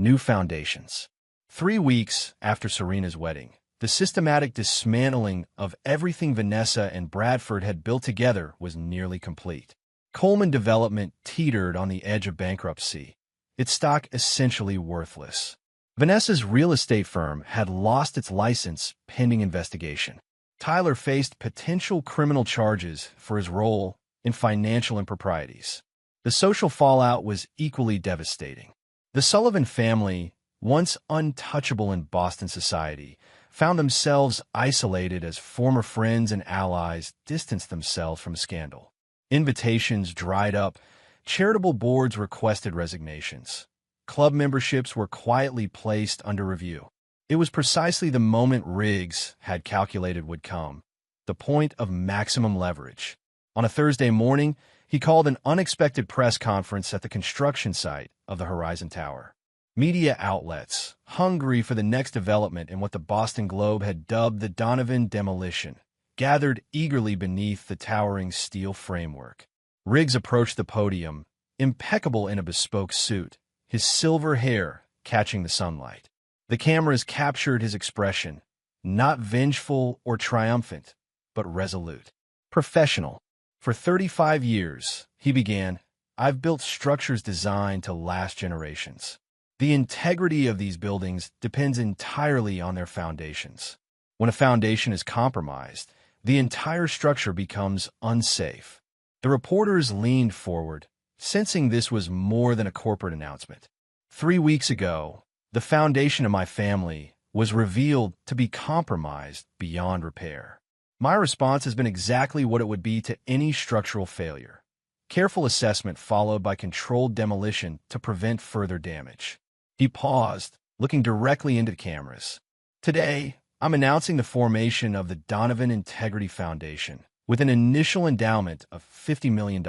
New foundations. 3 weeks after Serena's wedding, the systematic dismantling of everything Vanessa and Bradford had built together was nearly complete. Coleman Development teetered on the edge of bankruptcy, its stock essentially worthless. Vanessa's real estate firm had lost its license pending investigation. Tyler faced potential criminal charges for his role in financial improprieties. The social fallout was equally devastating. The Sullivan family, once untouchable in Boston society, found themselves isolated as former friends and allies distanced themselves from scandal. Invitations dried up, charitable boards requested resignations. Club memberships were quietly placed under review. It was precisely the moment Riggs had calculated would come, the point of maximum leverage. On a Thursday morning, he called an unexpected press conference at the construction site of the Horizon Tower. Media outlets, hungry for the next development in what the Boston Globe had dubbed the Donovan demolition, gathered eagerly beneath the towering steel framework. Riggs approached the podium, impeccable in a bespoke suit, his silver hair catching the sunlight. The cameras captured his expression, not vengeful or triumphant, but resolute. Professional. For 35 years, he began, I've built structures designed to last generations. The integrity of these buildings depends entirely on their foundations. When a foundation is compromised, the entire structure becomes unsafe. The reporters leaned forward, sensing this was more than a corporate announcement. 3 weeks ago, the foundation of my family was revealed to be compromised beyond repair. My response has been exactly what it would be to any structural failure. Careful assessment followed by controlled demolition to prevent further damage. He paused, looking directly into the cameras. Today, I'm announcing the formation of the Donovan Integrity Foundation with an initial endowment of $50 million.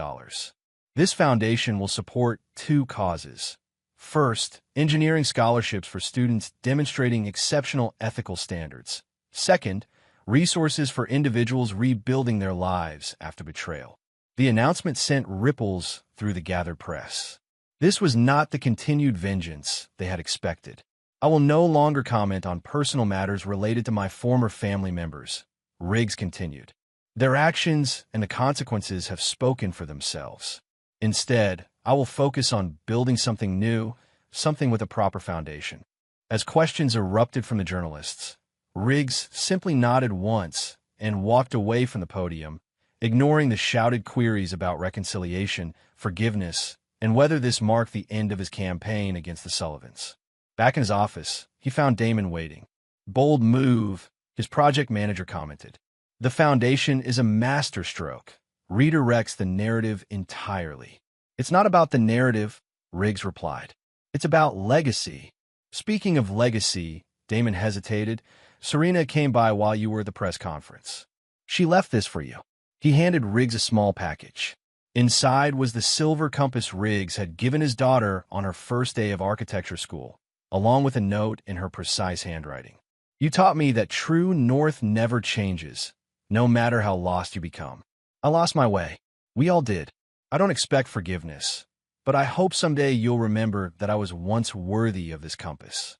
This foundation will support 2 causes. First, engineering scholarships for students demonstrating exceptional ethical standards. Second, resources for individuals rebuilding their lives after betrayal. The announcement sent ripples through the gathered press. This was not the continued vengeance they had expected. I will no longer comment on personal matters related to my former family members, Riggs continued. Their actions and the consequences have spoken for themselves. Instead, I will focus on building something new, something with a proper foundation. As questions erupted from the journalists, Riggs simply nodded once and walked away from the podium, ignoring the shouted queries about reconciliation, forgiveness, and whether this marked the end of his campaign against the Sullivans. Back in his office, he found Damon waiting. Bold move, his project manager commented. The foundation is a masterstroke, redirects the narrative entirely. It's not about the narrative, Riggs replied. It's about legacy. Speaking of legacy, Damon hesitated. Serena came by while you were at the press conference. She left this for you. He handed Riggs a small package. Inside was the silver compass Riggs had given his daughter on her first day of architecture school, along with a note in her precise handwriting. You taught me that true north never changes, no matter how lost you become. I lost my way. We all did. I don't expect forgiveness, but I hope someday you'll remember that I was once worthy of this compass.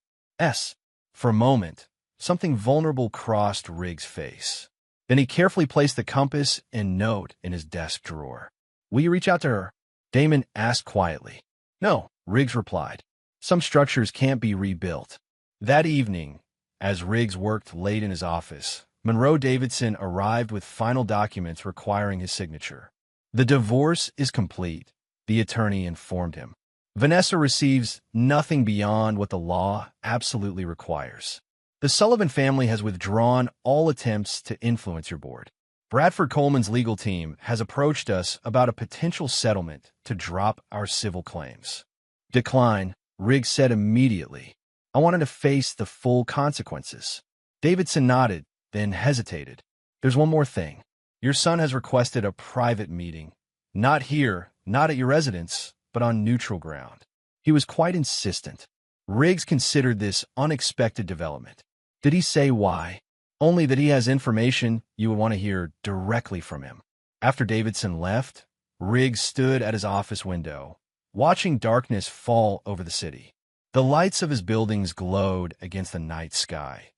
For a moment, something vulnerable crossed Riggs' face. Then he carefully placed the compass and note in his desk drawer. Will you reach out to her? Damon asked quietly. No, Riggs replied. Some structures can't be rebuilt. That evening, as Riggs worked late in his office, Monroe Davidson arrived with final documents requiring his signature. The divorce is complete, the attorney informed him. Vanessa receives nothing beyond what the law absolutely requires. The Sullivan family has withdrawn all attempts to influence your board. Bradford Coleman's legal team has approached us about a potential settlement to drop our civil claims. Decline, Riggs said immediately. I wanted to face the full consequences. Davidson nodded, then hesitated. There's one more thing. Your son has requested a private meeting. Not here, not at your residence, but on neutral ground. He was quite insistent. Riggs considered this unexpected development. Did he say why? Only that he has information you would want to hear directly from him. After Davidson left, Riggs stood at his office window, watching darkness fall over the city. The lights of his buildings glowed against the night sky,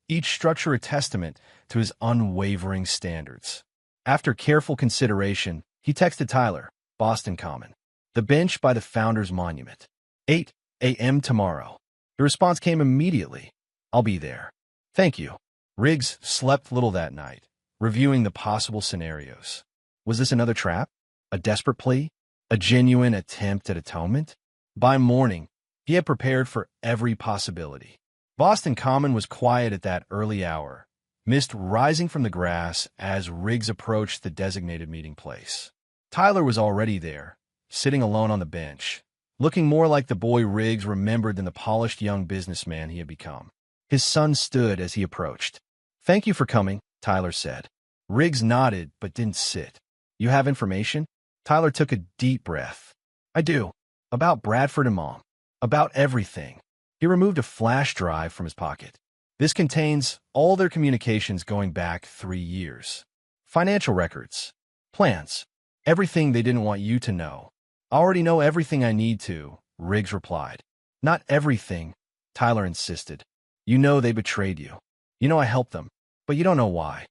each structure a testament to his unwavering standards. After careful consideration, he texted Tyler, Boston Common, the bench by the Founders Monument. 8 a.m. tomorrow. The response came immediately. I'll be there. Thank you. Riggs slept little that night, reviewing the possible scenarios. Was this another trap? A desperate plea? A genuine attempt at atonement? By morning, he had prepared for every possibility. Boston Common was quiet at that early hour, mist rising from the grass as Riggs approached the designated meeting place. Tyler was already there, sitting alone on the bench, looking more like the boy Riggs remembered than the polished young businessman he had become. His son stood as he approached. "Thank you for coming," Tyler said. Riggs nodded but didn't sit. "You have information?" Tyler took a deep breath. "I do. About Bradford and Mom. About everything." He removed a flash drive from his pocket. "This contains all their communications going back 3 years. Financial records, plans, everything they didn't want you to know." "I already know everything I need to," Riggs replied. "Not everything," Tyler insisted. "You know they betrayed you. You know I helped them, but you don't know why.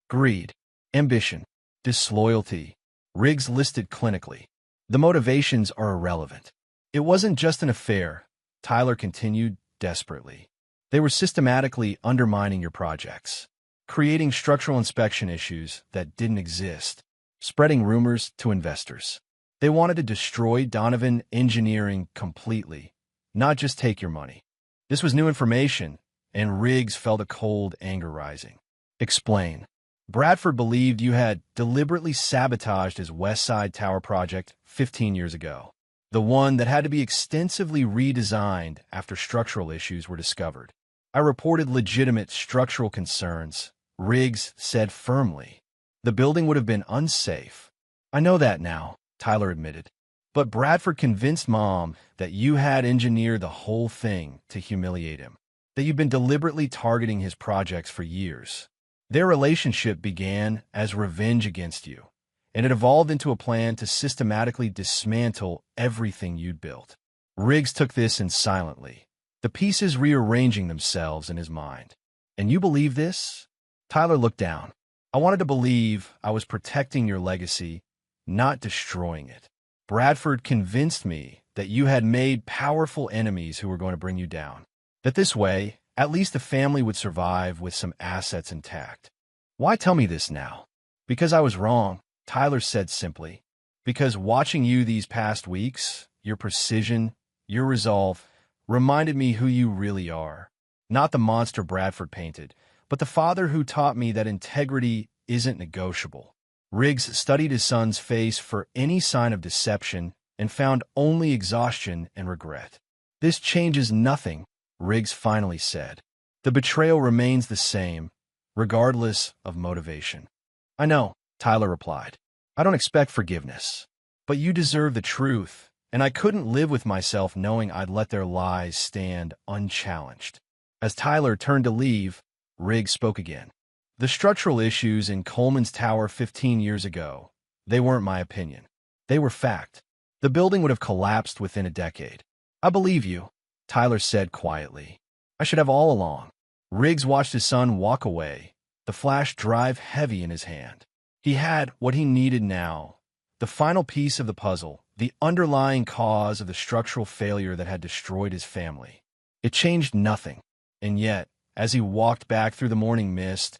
Greed, ambition, disloyalty." Riggs listed clinically. "The motivations are irrelevant." "It wasn't just an affair," Tyler continued desperately. "They were systematically undermining your projects, creating structural inspection issues that didn't exist, spreading rumors to investors. They wanted to destroy Donovan Engineering completely, not just take your money." This was new information, and Riggs felt a cold anger rising. "Explain." "Bradford believed you had deliberately sabotaged his West Side Tower project 15 years ago, the one that had to be extensively redesigned after structural issues were discovered. I reported legitimate structural concerns," Riggs said firmly. "The building would have been unsafe." "I know that now," Tyler admitted. "But Bradford convinced Mom that you had engineered the whole thing to humiliate him, that you'd been deliberately targeting his projects for years. Their relationship began as revenge against you, and it evolved into a plan to systematically dismantle everything you'd built." Riggs took this in silently, the pieces rearranging themselves in his mind. "And you believe this?" Tyler looked down. "I wanted to believe I was protecting your legacy, not destroying it. Bradford convinced me that you had made powerful enemies who were going to bring you down, that this way, at least the family would survive with some assets intact." "Why tell me this now?" "Because I was wrong," Tyler said simply. "Because watching you these past weeks, your precision, your resolve, reminded me who you really are. Not the monster Bradford painted, but the father who taught me that integrity isn't negotiable." Riggs studied his son's face for any sign of deception and found only exhaustion and regret. "This changes nothing," Riggs finally said. "The betrayal remains the same, regardless of motivation." "I know," Tyler replied. "I don't expect forgiveness. But you deserve the truth, and I couldn't live with myself knowing I'd let their lies stand unchallenged." As Tyler turned to leave, Riggs spoke again. "The structural issues in Coleman's Tower 15 years ago, they weren't my opinion. They were fact. The building would have collapsed within a decade." "I believe you," Tyler said quietly. "I should have all along." Riggs watched his son walk away, the flash drive heavy in his hand. He had what he needed now, the final piece of the puzzle, the underlying cause of the structural failure that had destroyed his family. It changed nothing, and yet, as he walked back through the morning mist,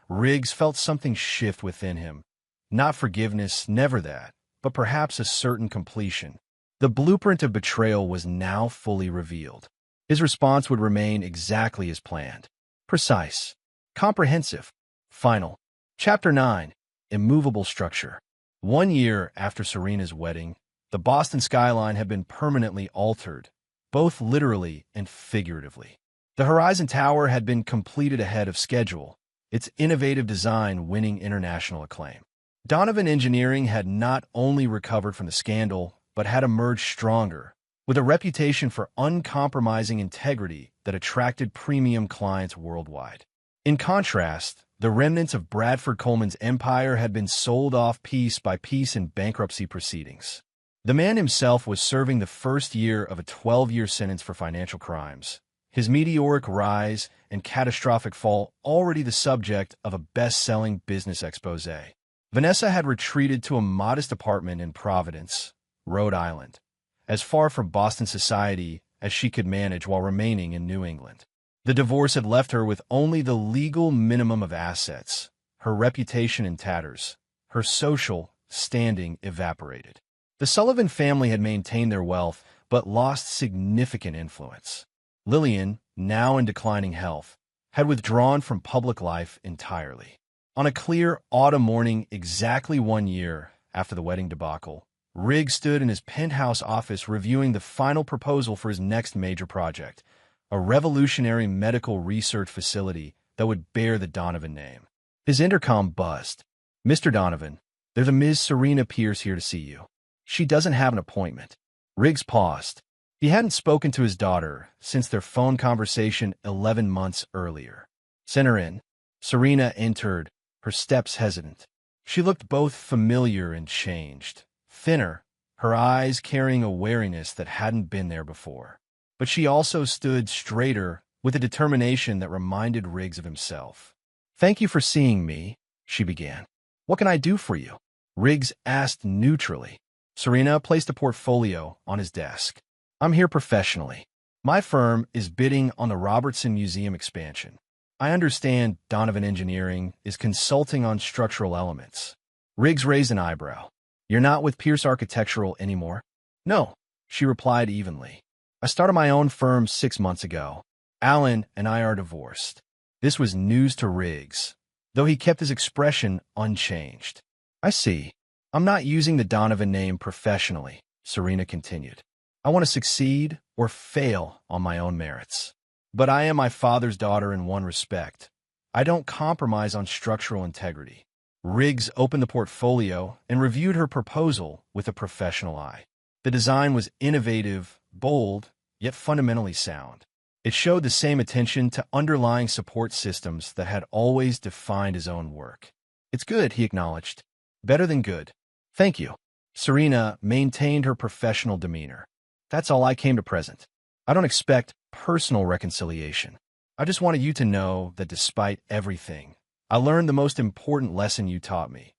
Riggs felt something shift within him. Not forgiveness, never that, but perhaps a certain completion. The blueprint of betrayal was now fully revealed. His response would remain exactly as planned. Precise. Comprehensive. Final. Chapter 9. Immovable Structure. 1 year after Serena's wedding, the Boston skyline had been permanently altered, both literally and figuratively. The Horizon Tower had been completed ahead of schedule, its innovative design winning international acclaim. Donovan Engineering had not only recovered from the scandal, but had emerged stronger, with a reputation for uncompromising integrity that attracted premium clients worldwide. In contrast, the remnants of Bradford Coleman's empire had been sold off piece by piece in bankruptcy proceedings. The man himself was serving the first year of a 12-year sentence for financial crimes. His meteoric rise and catastrophic fall already the subject of a best-selling business expose. Vanessa had retreated to a modest apartment in Providence, Rhode Island, as far from Boston society as she could manage while remaining in New England. The divorce had left her with only the legal minimum of assets, her reputation in tatters, her social standing evaporated. The Sullivan family had maintained their wealth but lost significant influence. Lillian, now in declining health, had withdrawn from public life entirely. On a clear autumn morning exactly 1 year after the wedding debacle, Riggs stood in his penthouse office reviewing the final proposal for his next major project, a revolutionary medical research facility that would bear the Donovan name. His intercom buzzed. "Mr. Donovan, there's a Ms. Serena Pierce here to see you. She doesn't have an appointment." Riggs paused. He hadn't spoken to his daughter since their phone conversation 11 months earlier. "Send her in." Serena entered, her steps hesitant. She looked both familiar and changed, thinner, her eyes carrying a wariness that hadn't been there before. But she also stood straighter with a determination that reminded Riggs of himself. "Thank you for seeing me," she began. "What can I do for you?" Riggs asked neutrally. Serena placed a portfolio on his desk. "I'm here professionally. My firm is bidding on the Robertson Museum expansion. I understand Donovan Engineering is consulting on structural elements." Riggs raised an eyebrow. "You're not with Pierce Architectural anymore?" "No," she replied evenly. "I started my own firm 6 months ago. Alan and I are divorced." This was news to Riggs, though he kept his expression unchanged. "I see. I'm not using the Donovan name professionally," Serena continued. "I want to succeed or fail on my own merits. But I am my father's daughter in one respect. I don't compromise on structural integrity." Riggs opened the portfolio and reviewed her proposal with a professional eye. The design was innovative, bold, yet fundamentally sound. It showed the same attention to underlying support systems that had always defined his own work. "It's good," he acknowledged. "Better than good." "Thank you." Serena maintained her professional demeanor. "That's all I came to present. I don't expect personal reconciliation. I just wanted you to know that despite everything, I learned the most important lesson you taught me.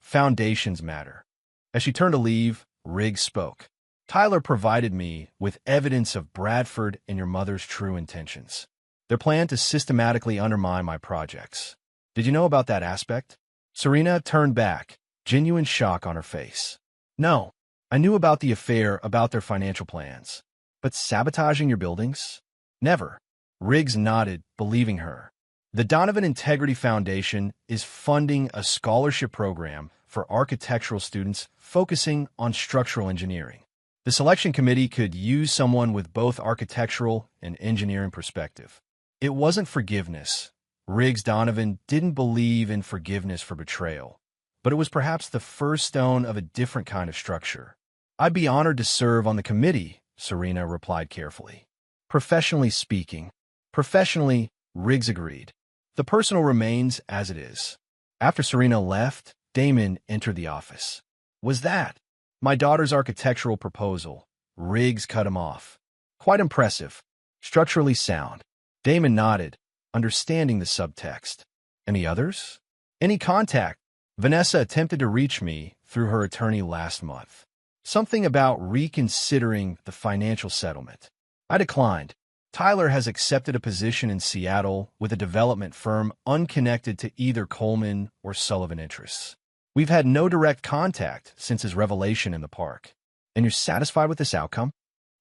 Foundations matter." As she turned to leave, Riggs spoke. "Tyler provided me with evidence of Bradford and your mother's true intentions. Their plan to systematically undermine my projects. Did you know about that aspect?" Serena turned back, genuine shock on her face. "No, I knew about the affair, about their financial plans. But sabotaging your buildings? Never." Riggs nodded, believing her. The Donovan Integrity Foundation is funding a scholarship program for architectural students focusing on structural engineering. The selection committee could use someone with both architectural and engineering perspective. It wasn't forgiveness. Riggs Donovan didn't believe in forgiveness for betrayal. But it was perhaps the first stone of a different kind of structure. "I'd be honored to serve on the committee," Serena replied carefully. "Professionally speaking." "Professionally," Riggs agreed. "The personal remains as it is." After Serena left, Damon entered the office. "Was that?" "My daughter's architectural proposal." Riggs cut him off. "Quite impressive. Structurally sound." Damon nodded, understanding the subtext. "Any others?" "Any contact?" "Vanessa attempted to reach me through her attorney last month. Something about reconsidering the financial settlement. I declined. Tyler has accepted a position in Seattle with a development firm unconnected to either Coleman or Sullivan interests. We've had no direct contact since his revelation in the park." "And you're satisfied with this outcome?"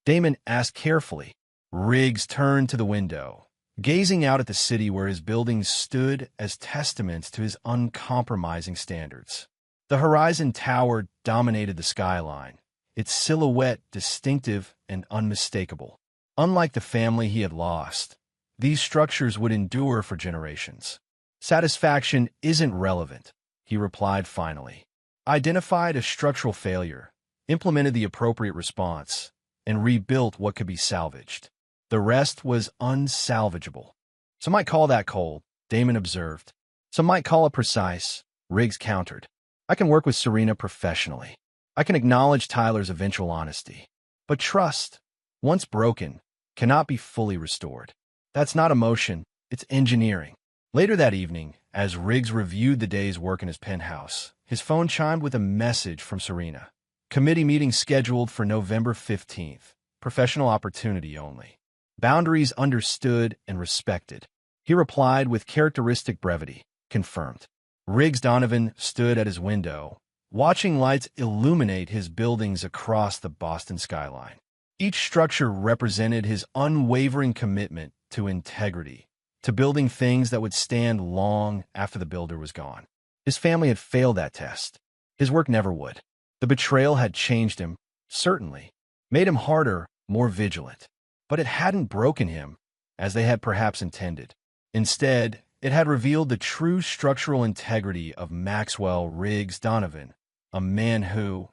Damon asked carefully. Riggs turned to the window, gazing out at the city where his buildings stood as testaments to his uncompromising standards. The horizon tower dominated the skyline, its silhouette distinctive and unmistakable. Unlike the family he had lost, these structures would endure for generations. "Satisfaction isn't relevant," he replied finally. "Identified a structural failure, implemented the appropriate response, and rebuilt what could be salvaged. The rest was unsalvageable." "Some might call that cold," Damon observed. "Some might call it precise," Riggs countered. "I can work with Serena professionally. I can acknowledge Tyler's eventual honesty. But trust, once broken, cannot be fully restored. That's not emotion, it's engineering. Later that evening, as Riggs reviewed the day's work in his penthouse, his phone chimed with a message from Serena. Committee meeting scheduled for November 15th. Professional opportunity only. Boundaries understood and respected. He replied with characteristic brevity. Confirmed. Riggs Donovan stood at his window, watching lights illuminate his buildings across the Boston skyline. Each structure represented his unwavering commitment to integrity, to building things that would stand long after the builder was gone. His family had failed that test. His work never would. The betrayal had changed him, certainly, made him harder, more vigilant. But it hadn't broken him, as they had perhaps intended. Instead, it had revealed the true structural integrity of Maxwell Riggs Donovan, a man who,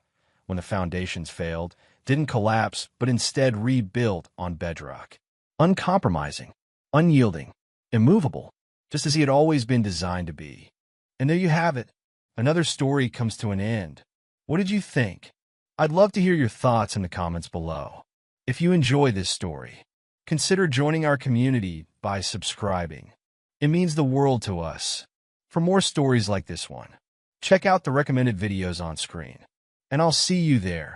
when the foundations failed, didn't collapse but instead rebuilt on bedrock. Uncompromising, unyielding, immovable, just as he had always been designed to be. And there you have it. Another story comes to an end. What did you think? I'd love to hear your thoughts in the comments below. If you enjoy this story, consider joining our community by subscribing. It means the world to us. For more stories like this one, check out the recommended videos on screen. And I'll see you there.